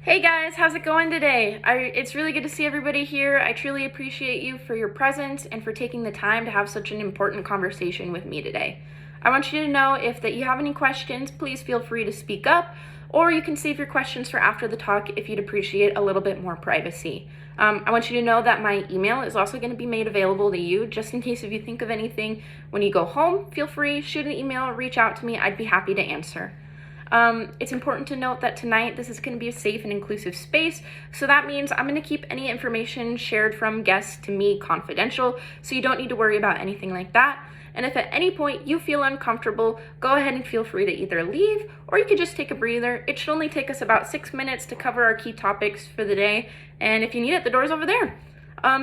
Hey guys, how's it going today? It's really good to see everybody here. I truly appreciate you for your presence and for taking the time to have such an important conversation with me today. I want you to know if that you have any questions, please feel free to speak up, or you can save your questions for after the talk if you'd appreciate a little bit more privacy. I want you to know that my email is also going to be made available to you, just in case if you think of anything when you go home, feel free, shoot an email, reach out to me, I'd be happy to answer. It's important to note that tonight this is going to be a safe and inclusive space, so that means I'm going to keep any information shared from guests to me confidential, so you don't need to worry about anything like that. And if at any point you feel uncomfortable, go ahead and feel free to either leave, or you could just take a breather. It should only take us about 6 minutes to cover our key topics for the day, and if you need it, the door's over there.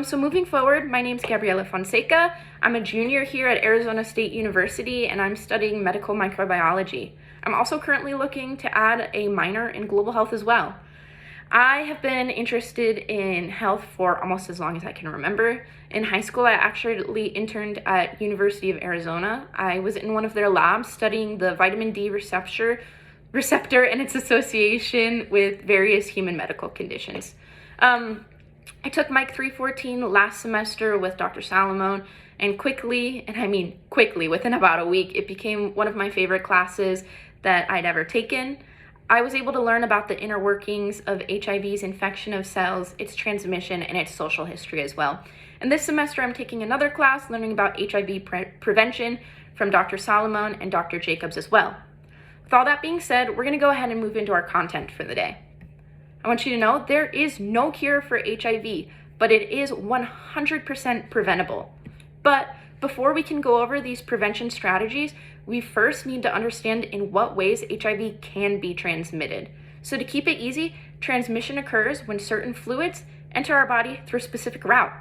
So moving forward, my name's Gabriela Fonseca. I'm a junior here at Arizona State University, and I'm studying medical microbiology. I'm also currently looking to add a minor in global health as well. I have been interested in health for almost as long as I can remember. In high school, I actually interned at University of Arizona. I was in one of their labs studying the vitamin D receptor and its association with various human medical conditions. I took Mike 314 last semester with Dr. Salomon, and quickly, within about a week, it became one of my favorite classes that I'd ever taken. I was able to learn about the inner workings of HIV's infection of cells, its transmission, and its social history as well. And this semester, I'm taking another class learning about HIV prevention from Dr. Salomon and Dr. Jacobs as well. With all that being said, we're going to go ahead and move into our content for the day. I want you to know there is no cure for HIV, but it is 100% preventable. But before we can go over these prevention strategies, we first need to understand in what ways HIV can be transmitted. So to keep it easy, transmission occurs when certain fluids enter our body through a specific route.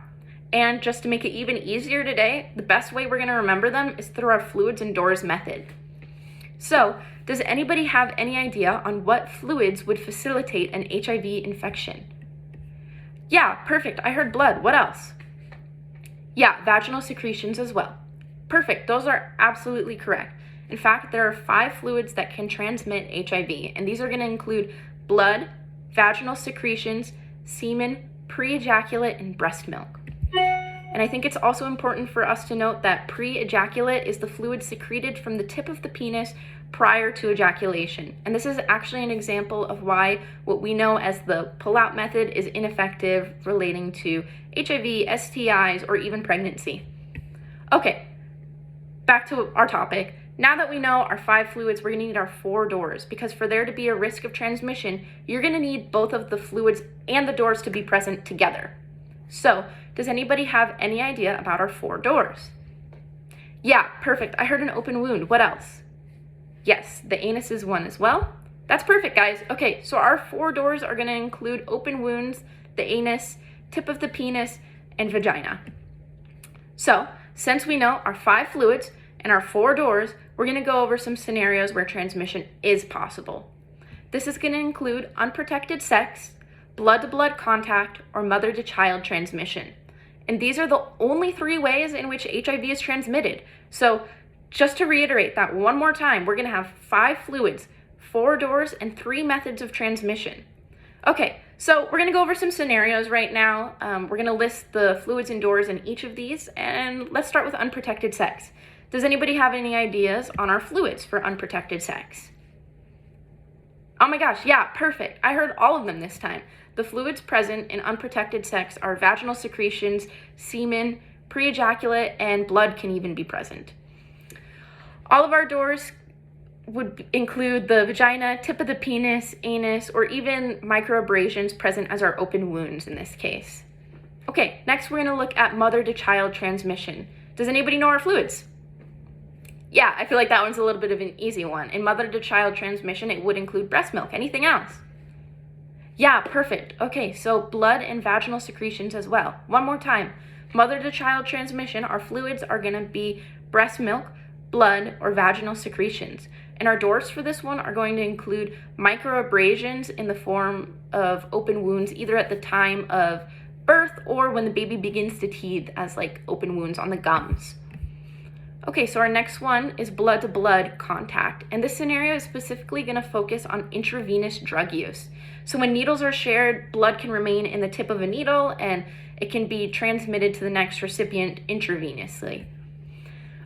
And just to make it even easier today, the best way we're going to remember them is through our fluids and doors method. So, does anybody have any idea on what fluids would facilitate an HIV infection? Yeah, perfect. I heard blood. What else? Yeah, vaginal secretions as well. Perfect. Those are absolutely correct. In fact, there are 5 fluids that can transmit HIV, and these are going to include blood, vaginal secretions, semen, pre-ejaculate, and breast milk. And I think it's also important for us to note that pre-ejaculate is the fluid secreted from the tip of the penis prior to ejaculation. And this is actually an example of why what we know as the pull-out method is ineffective relating to HIV, STIs, or even pregnancy. Okay, back to our topic. Now that we know our 5 fluids, we're going to need our 4 doors, because for there to be a risk of transmission, you're going to need both of the fluids and the doors to be present together. So, does anybody have any idea about our 4 doors? Yeah, perfect. I heard an open wound. What else? Yes, the anus is one as well. That's perfect, guys. Okay, so our 4 doors are going to include open wounds, the anus, tip of the penis, and vagina. So, since we know our 5 fluids and our 4 doors, we're going to go over some scenarios where transmission is possible. This is going to include unprotected sex, blood-to-blood contact, or mother-to-child transmission. And these are the only 3 ways in which HIV is transmitted. So just to reiterate that one more time, we're going to have 5 fluids, 4 doors, and 3 methods of transmission. Okay, so we're going to go over some scenarios right now. We're going to list the fluids and doors in each of these, and let's start with unprotected sex. Does anybody have any ideas on our fluids for unprotected sex? Oh my gosh, yeah, perfect. I heard all of them this time. The fluids present in unprotected sex are vaginal secretions, semen, pre-ejaculate, and blood can even be present. All of our doors would include the vagina, tip of the penis, anus, or even microabrasions present as our open wounds in this case. Okay, next we're going to look at mother-to-child transmission. Does anybody know our fluids? Yeah, I feel like that one's a little bit of an easy one. In mother-to-child transmission, it would include breast milk. Anything else? Yeah, perfect. Okay, so blood and vaginal secretions as well. One more time. Mother-to-child transmission, our fluids are going to be breast milk, blood, or vaginal secretions. And our doors for this one are going to include microabrasions in the form of open wounds, either at the time of birth or when the baby begins to teeth as like open wounds on the gums. Okay, so our next one is blood-to-blood contact, and this scenario is specifically going to focus on intravenous drug use. So when needles are shared, blood can remain in the tip of a needle and it can be transmitted to the next recipient intravenously.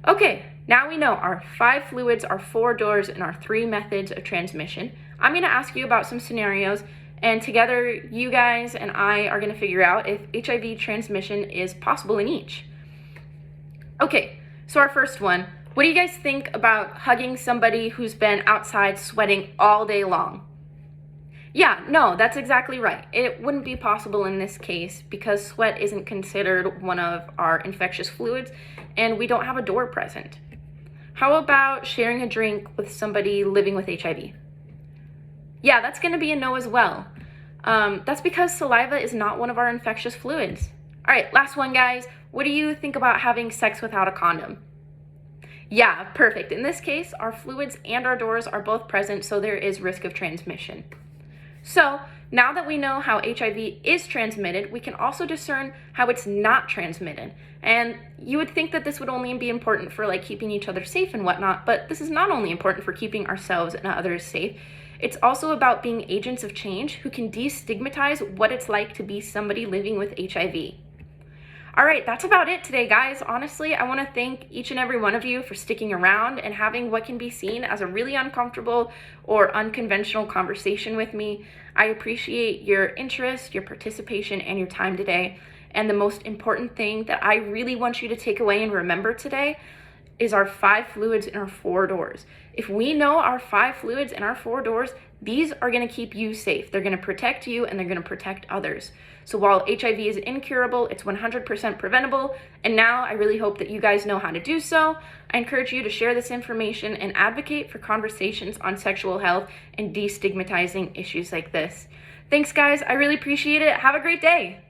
Okay, now we know our 5 fluids, our 4 doors, and our 3 methods of transmission. I'm going to ask you about some scenarios, and together you guys and I are going to figure out if HIV transmission is possible in each. Okay. So our first one, what do you guys think about hugging somebody who's been outside sweating all day long? Yeah, no, that's exactly right. It wouldn't be possible in this case because sweat isn't considered one of our infectious fluids and we don't have a door present. How about sharing a drink with somebody living with HIV? Yeah, that's going to be a no as well. That's because saliva is not one of our infectious fluids. All right, last one, guys. What do you think about having sex without a condom? Yeah, perfect. In this case, our fluids and our doors are both present, so there is risk of transmission. So now that we know how HIV is transmitted, we can also discern how it's not transmitted. And you would think that this would only be important for like keeping each other safe and whatnot, but this is not only important for keeping ourselves and others safe, it's also about being agents of change who can destigmatize what it's like to be somebody living with HIV. All right, that's about it today, guys. Honestly, I want to thank each and every one of you for sticking around and having what can be seen as a really uncomfortable or unconventional conversation with me. I appreciate your interest, your participation, and your time today. And the most important thing that I really want you to take away and remember today is our 5 fluids and our 4 doors. If we know our 5 fluids and our 4 doors, these are going to keep you safe. They're going to protect you and they're going to protect others. So while HIV is incurable, it's 100% preventable. And now I really hope that you guys know how to do so. I encourage you to share this information and advocate for conversations on sexual health and destigmatizing issues like this. Thanks, guys. I really appreciate it. Have a great day.